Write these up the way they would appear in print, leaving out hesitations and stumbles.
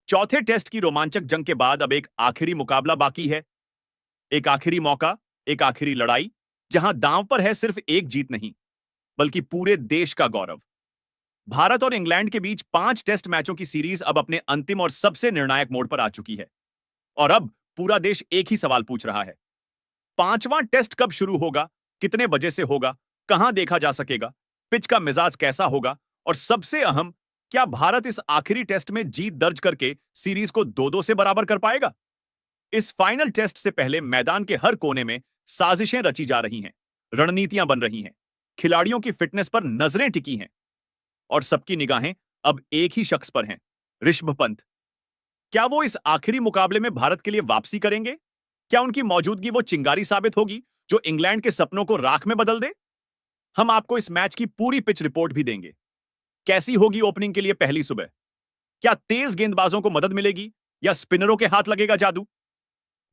चौथे टेस्ट की रोमांचक जंग के बाद अब एक आखिरी मुकाबला बाकी है। एक आखिरी मौका, एक आखिरी लड़ाई, जहां दांव पर है सिर्फ एक जीत नहीं, बल्कि पूरे देश का गौरव। भारत और इंग्लैंड के बीच 5 टेस्ट मैचों की सीरीज अब अपने अंतिम और सबसे निर्णायक मोड़ पर आ चुकी है। और अब पूरा देश एक ही सवाल पूछ रहा है। पांचवां टेस्ट कब शुरू होगा, कितने बजे से होगा, कहां देखा जा सकेगा, पिच का मिजाज कैसा होगा, और सबसे अहम, क्या भारत इस आखिरी टेस्ट में जीत दर्ज करके सीरीज को 2-2 से बराबर कर पाएगा? इस फाइनल टेस्ट से पहले मैदान के हर कोने में साजिशें रची जा रही हैं, रणनीतियां बन रही हैं, खिलाड़ियों की फिटनेस पर नजरें टिकी हैं, और सबकी निगाहें अब एक ही शख्स पर हैं, ऋषभ पंत। क्या वो इस आखिरी मुकाबले में भारत के लिए वापसी करेंगे? क्या उनकी मौजूदगी वो चिंगारी साबित होगी जो इंग्लैंड के सपनों को राख में बदल दे? हम आपको इस मैच की पूरी पिच रिपोर्ट भी देंगे। कैसी होगी ओपनिंग के लिए पहली सुबह? क्या तेज गेंदबाजों को मदद मिलेगी या स्पिनरों के हाथ लगेगा जादू?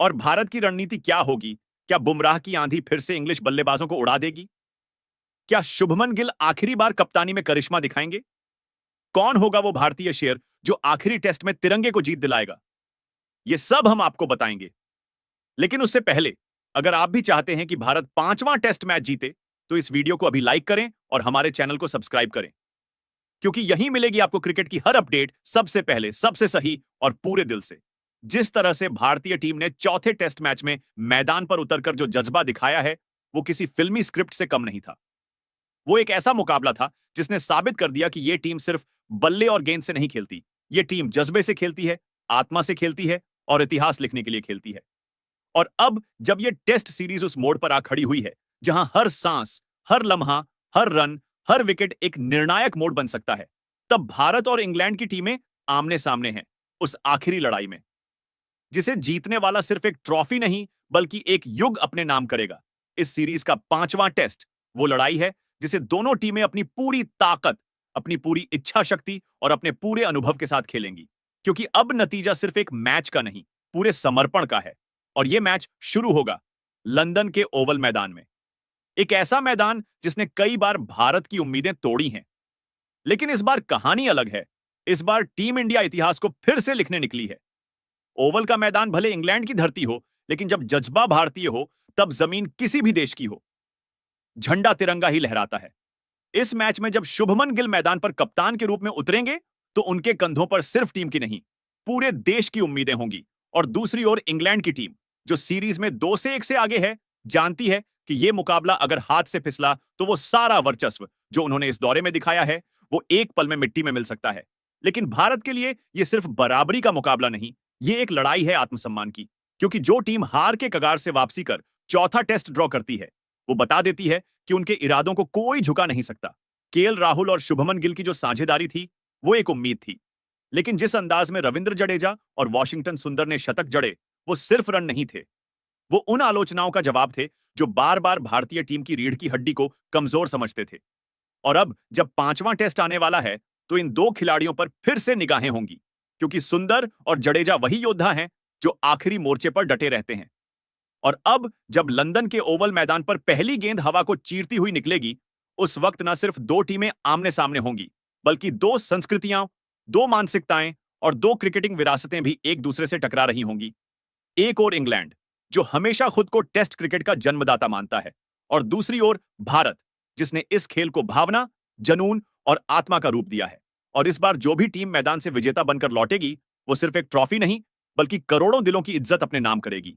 और भारत की रणनीति क्या होगी? क्या बुमराह की आंधी फिर से इंग्लिश बल्लेबाजों को उड़ा देगी? क्या शुभमन गिल आखिरी बार कप्तानी में करिश्मा दिखाएंगे? कौन होगा वो भारतीय शेर जो आखिरी टेस्ट में तिरंगे को जीत दिलाएगा? ये सब हम आपको बताएंगे। लेकिन उससे पहले, अगर आप भी चाहते हैं कि भारत 5वां टेस्ट मैच जीते, तो इस वीडियो को अभी लाइक करें और हमारे चैनल को सब्सक्राइब करें, क्योंकि यहीं मिलेगी आपको क्रिकेट की हर अपडेट सबसे पहले, सबसे सही और पूरे दिल से। जिस तरह से भारतीय टीम ने चौथे टेस्ट मैच में मैदान पर उतरकर जो जज्बा दिखाया है, वो किसी फिल्मी स्क्रिप्ट से कम नहीं था। वो एक ऐसा मुकाबला था जिसने साबित कर दिया कि ये टीम सिर्फ बल्ले और गेंद से नहीं खेलती, ये टीम जज्बे से खेलती है, आत्मा से खेलती है और इतिहास लिखने के लिए खेलती है। और अब जब यह टेस्ट सीरीज उस मोड़ पर आ खड़ी हुई है जहां हर सांस, हर लम्हा, हर रन, हर विकेट एक निर्णायक मोड़ बन सकता है, तब भारत और इंग्लैंड की टीमें आमने सामने हैं उस आखिरी लड़ाई में, जिसे जीतने वाला सिर्फ एक ट्रॉफी नहीं बल्कि एक युग अपने नाम करेगा। इस सीरीज का 5वां टेस्ट वो लड़ाई है जिसे दोनों टीमें अपनी पूरी ताकत, अपनी पूरी इच्छा शक्ति और अपने पूरे अनुभव के साथ खेलेंगी, क्योंकि अब नतीजा सिर्फ एक मैच का नहीं, पूरे समर्पण का है। और यह मैच शुरू होगा लंदन के ओवल मैदान में, एक ऐसा मैदान जिसने कई बार भारत की उम्मीदें तोड़ी हैं। लेकिन इस बार कहानी अलग है। इस बार टीम इंडिया इतिहास को फिर से लिखने निकली है। ओवल का मैदान भले इंग्लैंड की धरती हो, लेकिन जब जज्बा भारतीय हो, तब जमीन किसी भी देश की हो, झंडा तिरंगा ही लहराता है। इस मैच में जब शुभमन गिल मैदान पर कप्तान के रूप में उतरेंगे, तो उनके कंधों पर सिर्फ टीम की नहीं, पूरे देश की उम्मीदें होंगी। और दूसरी ओर इंग्लैंड की टीम, जो सीरीज में 2 से 1 से आगे है, जानती है कि यह मुकाबला अगर हाथ से फिसला तो वो सारा वर्चस्व जो उन्होंने इस दौरे में दिखाया है, वो एक पल में मिट्टी में मिल सकता है। लेकिन भारत के लिए यह सिर्फ बराबरी का मुकाबला नहीं, यह एक लड़ाई है आत्मसम्मान की, क्योंकि जो टीम हार के कगार से वापसी कर चौथा टेस्ट ड्रॉ करती है, वो बता देती है कि उनके इरादों को कोई झुका नहीं सकता। केएल राहुल और शुभमन गिल की जो साझेदारी थी, वो एक उम्मीद थी, लेकिन जिस अंदाज में रविंद्र जडेजा और वॉशिंगटन सुंदर ने शतक जड़े, वो सिर्फ रन नहीं थे, वो उन आलोचनाओं का जवाब थे जो बार बार भारतीय टीम की रीढ़ की हड्डी को कमजोर समझते थे। और अब जब 5वां टेस्ट आने वाला है, तो इन दो खिलाड़ियों पर फिर से निगाहें होंगी, क्योंकि सुंदर और जडेजा वही योद्धा हैं जो आखिरी मोर्चे पर डटे रहते हैं। और अब जब लंदन के ओवल मैदान पर पहली गेंद हवा को चीरती हुई निकलेगी, उस वक्त न सिर्फ दो टीमें आमने सामने होंगी, बल्कि दो संस्कृतियां, दो मानसिकताएं और दो क्रिकेटिंग विरासतें भी एक दूसरे से टकरा रही होंगी। एक ओर इंग्लैंड, जो हमेशा खुद को टेस्ट क्रिकेट का जन्मदाता मानता है, और दूसरी ओर भारत, जिसने इस खेल को भावना, जुनून और आत्मा का रूप दिया है। और इस बार जो भी टीम मैदान से विजेता बनकर लौटेगी, वो सिर्फ एक ट्रॉफी नहीं, बल्कि करोड़ों दिलों की इज्जत अपने नाम करेगी।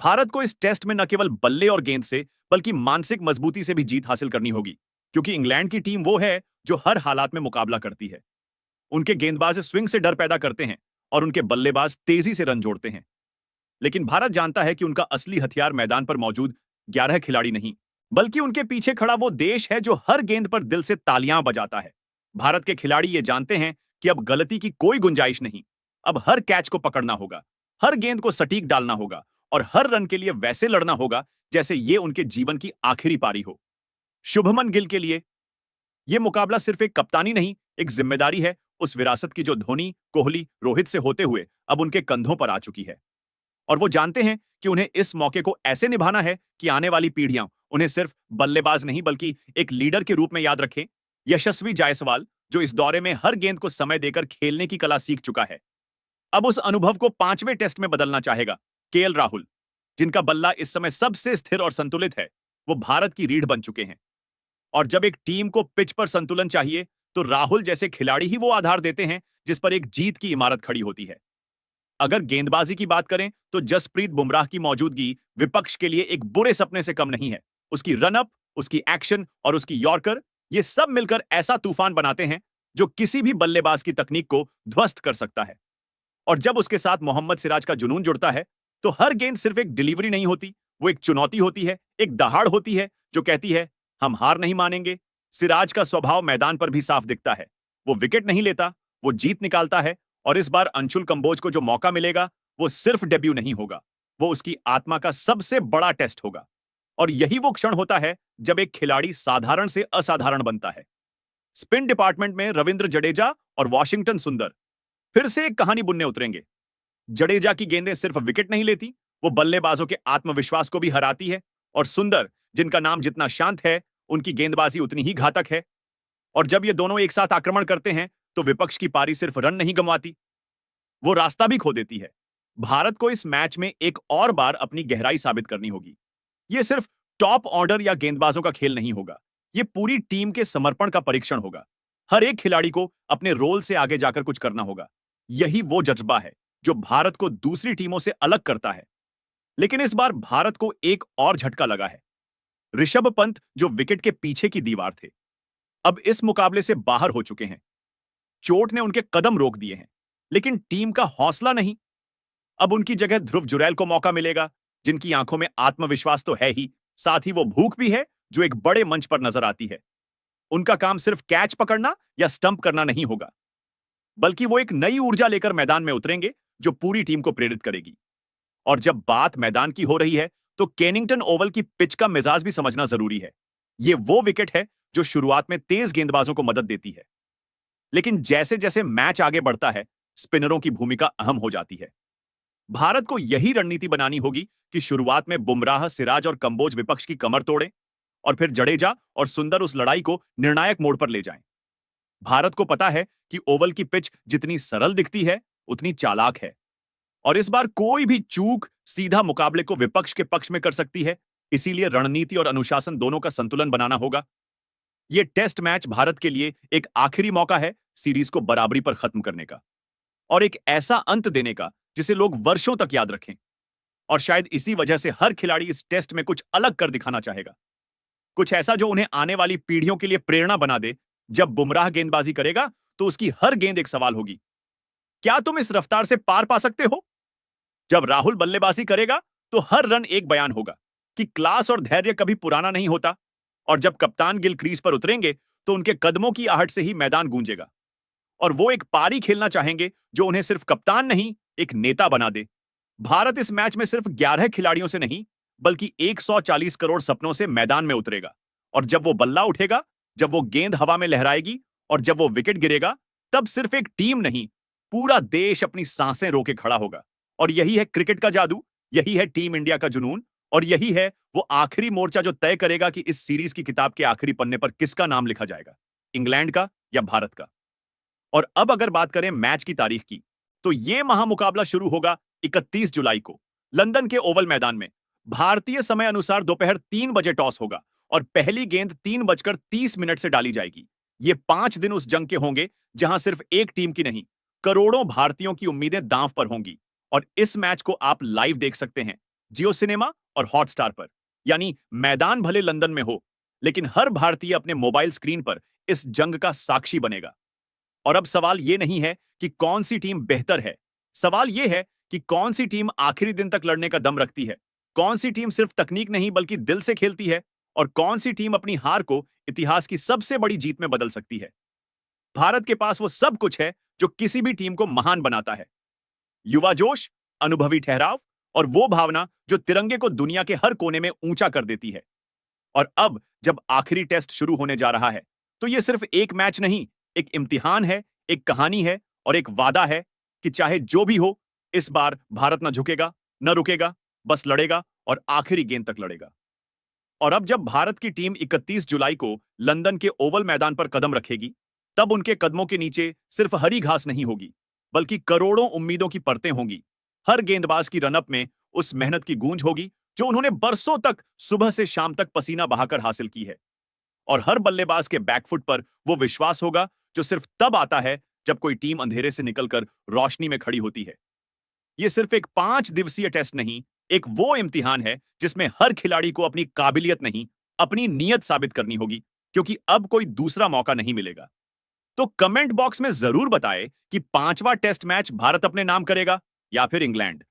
भारत को इस टेस्ट में न केवल बल्ले और गेंद से, बल्कि मानसिक मजबूती से भी जीत हासिल करनी होगी, क्योंकि इंग्लैंड की टीम वो है जो हर हालात में मुकाबला करती है। उनके गेंदबाज स्विंग से डर पैदा करते हैं और उनके बल्लेबाज तेजी से रन जोड़ते हैं। लेकिन भारत जानता है कि उनका असली हथियार मैदान पर मौजूद 11 खिलाड़ी नहीं, बल्कि उनके पीछे खड़ा वो देश है जो हर गेंद पर दिल से तालियां बजाता है। भारत के खिलाड़ी ये जानते हैं कि अब गलती की कोई गुंजाइश नहीं। अब हर कैच को पकड़ना होगा, हर गेंद को सटीक डालना होगा और हर रन के लिए वैसे लड़ना होगा जैसे ये उनके जीवन की आखिरी पारी हो। शुभमन गिल के लिए यह मुकाबला सिर्फ एक कप्तानी नहीं, एक जिम्मेदारी है उस विरासत की जो धोनी, कोहली, रोहित से होते हुए अब उनके कंधों पर आ चुकी है। और वो जानते हैं कि उन्हें इस मौके को ऐसे निभाना है कि आने वाली पीढ़ियां उन्हें सिर्फ बल्लेबाज नहीं, बल्कि एक लीडर के रूप में याद रखें। यशस्वी जायसवाल, जो इस दौरे में हर गेंद को समय देकर खेलने की कला सीख चुका है, अब उस अनुभव को 5वें टेस्ट में बदलना चाहेगा केएल राहुल, जिनका बल्ला इस समय सबसे स्थिर और संतुलित है। वो भारत की रीढ़ बन चुके हैं। और जब एक टीम को पिच पर संतुलन चाहिए, तो राहुल जैसे खिलाड़ी ही वो आधार देते हैं जिस पर एक जीत की इमारत खड़ी होती है। अगर गेंदबाजी की बात करें, तो जसप्रीत बुमराह की मौजूदगी विपक्ष के लिए एक बुरे सपने से कम नहीं है। उसकी रनअप, उसकी एक्शन और उसकी यॉर्कर, ये सब मिलकर ऐसा तूफान बनाते हैं जो किसी भी बल्लेबाज की तकनीक को ध्वस्त कर सकता है। और जब उसके साथ मोहम्मद सिराज का जुनून जुड़ता है, तो हर गेंद सिर्फ एक डिलीवरी नहीं होती, वो एक चुनौती होती है, एक दहाड़ होती है जो कहती है, हम हार नहीं मानेंगे। सिराज का स्वभाव मैदान पर भी साफ दिखता है। वो विकेट नहीं लेता, वो जीत निकालता है। और इस बार अंशुल कंबोज को जो मौका मिलेगा, वो सिर्फ डेब्यू नहीं होगा, वो उसकी आत्मा का सबसे बड़ा टेस्ट होगा। और यही वो क्षण होता है जब एक खिलाड़ी साधारण से असाधारण बनता है। स्पिन डिपार्टमेंट में रविंद्र जडेजा और वॉशिंगटन सुंदर फिर से एक कहानी बुनने उतरेंगे। जडेजा की गेंदें सिर्फ विकेट नहीं लेती, वो बल्लेबाजों के आत्मविश्वास को भी हराती है। और सुंदर, जिनका नाम जितना शांत है, उनकी गेंदबाजी उतनी ही घातक है। और जब ये दोनों एक साथ आक्रमण करते हैं, तो विपक्ष की पारी सिर्फ रन नहीं गंवाती, वो रास्ता भी खो देती है। भारत को इस मैच में एक और बार अपनी गहराई साबित करनी होगी। ये सिर्फ टॉप ऑर्डर या गेंदबाजों का खेल नहीं होगा, ये पूरी टीम के समर्पण का परीक्षण होगा। हर एक खिलाड़ी को अपने रोल से आगे जाकर कुछ करना होगा। यही वो जज्बा है जो भारत को दूसरी टीमों से अलग करता है। लेकिन इस बार भारत को एक और झटका लगा है। ऋषभ पंत, जो विकेट के पीछे की दीवार थे, अब इस मुकाबले से बाहर हो चुके हैं। चोट ने उनके कदम रोक दिए हैं, लेकिन टीम का हौसला नहीं। अब उनकी जगह ध्रुव जुरैल को मौका मिलेगा, जिनकी आंखों में आत्मविश्वास तो है ही, साथ ही वो भूख भी है जो एक बड़े मंच पर नजर आती है। उनका काम सिर्फ कैच पकड़ना या स्टंप करना नहीं होगा, बल्कि वो एक नई ऊर्जा लेकर मैदान में उतरेंगे जो पूरी टीम को प्रेरित करेगी। और जब बात मैदान की हो रही है, तो केनिंगटन ओवल की पिच का मिजाज भी समझना जरूरी है। ये वो विकेट है जो शुरुआत में तेज गेंदबाजों को मदद देती है, लेकिन जैसे जैसे मैच आगे बढ़ता है, स्पिनरों की भूमिका अहम हो जाती है। भारत को यही रणनीति बनानी होगी कि शुरुआत में बुमराह, सिराज और कंबोज विपक्ष की कमर तोड़ें, और फिर जडेजा और सुंदर उस लड़ाई को निर्णायक मोड़ पर ले जाएं। भारत को पता है कि ओवल की पिच जितनी सरल दिखती है, उतनी चालाक है। और इस बार कोई भी चूक सीधा मुकाबले को विपक्ष के पक्ष में कर सकती है। इसीलिए रणनीति और अनुशासन दोनों का संतुलन बनाना होगा। यह टेस्ट मैच भारत के लिए एक आखिरी मौका है सीरीज को बराबरी पर खत्म करने का, और एक ऐसा अंत देने का जिसे लोग वर्षों तक याद रखें। और शायद इसी वजह से हर खिलाड़ी इस टेस्ट में कुछ अलग कर दिखाना चाहेगा, कुछ ऐसा जो उन्हें आने वाली पीढ़ियों के लिए प्रेरणा बना दे। जब बुमराह गेंदबाजी करेगा, तो उसकी हर गेंद एक सवाल होगी, क्या तुम इस रफ्तार से पार पा सकते हो? जब राहुल बल्लेबाजी करेगा, तो हर रन एक बयान होगा कि क्लास और धैर्य कभी पुराना नहीं होता। और जब कप्तान गिल क्रीज पर उतरेंगे, तो उनके कदमों की आहट से ही मैदान गूंजेगा। और वो एक पारी खेलना चाहेंगे जो उन्हें सिर्फ कप्तान नहीं, एक नेता बना दे। भारत इस मैच में सिर्फ 11 खिलाड़ियों से नहीं, बल्कि 140 करोड़ सपनों से मैदान में उतरेगा। और जब वो बल्ला उठेगा, जब वो गेंद हवा में लहराएगी और जब वो विकेट गिरेगा, तब सिर्फ एक टीम नहीं, पूरा देश अपनी सांसें रोके खड़ा होगा। और यही है क्रिकेट का जादू, यही है टीम इंडिया का जुनून, और यही है वो आखिरी मोर्चा जो तय करेगा कि इस सीरीज की किताब के आखिरी पन्ने पर किसका नाम लिखा जाएगा, इंग्लैंड का या भारत का। और अब अगर बात करें मैच की तारीख की, तो यह महामुकाबला शुरू होगा 31 जुलाई को लंदन के ओवल मैदान में। भारतीय समय अनुसार दोपहर 3 बजे टॉस होगा और पहली गेंद 3:30 से डाली जाएगी। ये 5 दिन उस जंग के होंगे जहां सिर्फ एक टीम की नहीं, करोड़ों भारतीयों की उम्मीदें दांव पर होंगी। और इस मैच को आप लाइव देख सकते हैं जियो सिनेमा और हॉटस्टार पर। यानी मैदान भले लंदन में हो, लेकिन हर भारतीय अपने मोबाइल स्क्रीन पर इस जंग का साक्षी बनेगा। और अब सवाल यह नहीं है कि कौन सी टीम बेहतर है, सवाल यह है कि कौन सी टीम आखिरी दिन तक लड़ने का दम रखती है, कौन सी टीम सिर्फ तकनीक नहीं बल्कि दिल से खेलती है, और कौन सी टीम अपनी हार को इतिहास की सबसे बड़ी जीत में बदल सकती है। भारत के पास वो सब कुछ है जो किसी भी टीम को महान बनाता है। युवा जोश, अनुभवी ठहराव और वो भावना जो तिरंगे को दुनिया के हर कोने में ऊंचा कर देती है। और अब जब आखिरी टेस्ट शुरू होने जा रहा है, तो यह सिर्फ एक मैच नहीं, एक इम्तिहान है, एक कहानी है और एक वादा है कि चाहे जो भी हो, इस बार भारत न झुकेगा, न रुकेगा, बस लड़ेगा और आखिरी गेंद तक लड़ेगा। और अब जब भारत की टीम 31 जुलाई को लंदन के ओवल मैदान पर कदम रखेगी, तब उनके कदमों के नीचे सिर्फ हरी घास नहीं होगी, बल्कि करोड़ों उम्मीदों की परतें होंगी। हर गेंदबाज की रनअप में उस मेहनत की गूंज होगी जो उन्होंने बरसों तक सुबह से शाम तक पसीना बहाकर हासिल की है। और हर बल्लेबाज के बैकफुट पर वो विश्वास होगा जो सिर्फ तब आता है जब कोई टीम अंधेरे से निकलकर रोशनी में खड़ी होती है। ये सिर्फ एक 5 दिवसीय टेस्ट नहीं, एक वो इम्तिहान है जिसमें हर खिलाड़ी को अपनी काबिलियत नहीं, अपनी नीयत साबित करनी होगी, क्योंकि अब कोई दूसरा मौका नहीं मिलेगा। तो कमेंट बॉक्स में जरूर बताएं कि 5वां टेस्ट मैच भारत अपने नाम करेगा या फिर इंग्लैंड।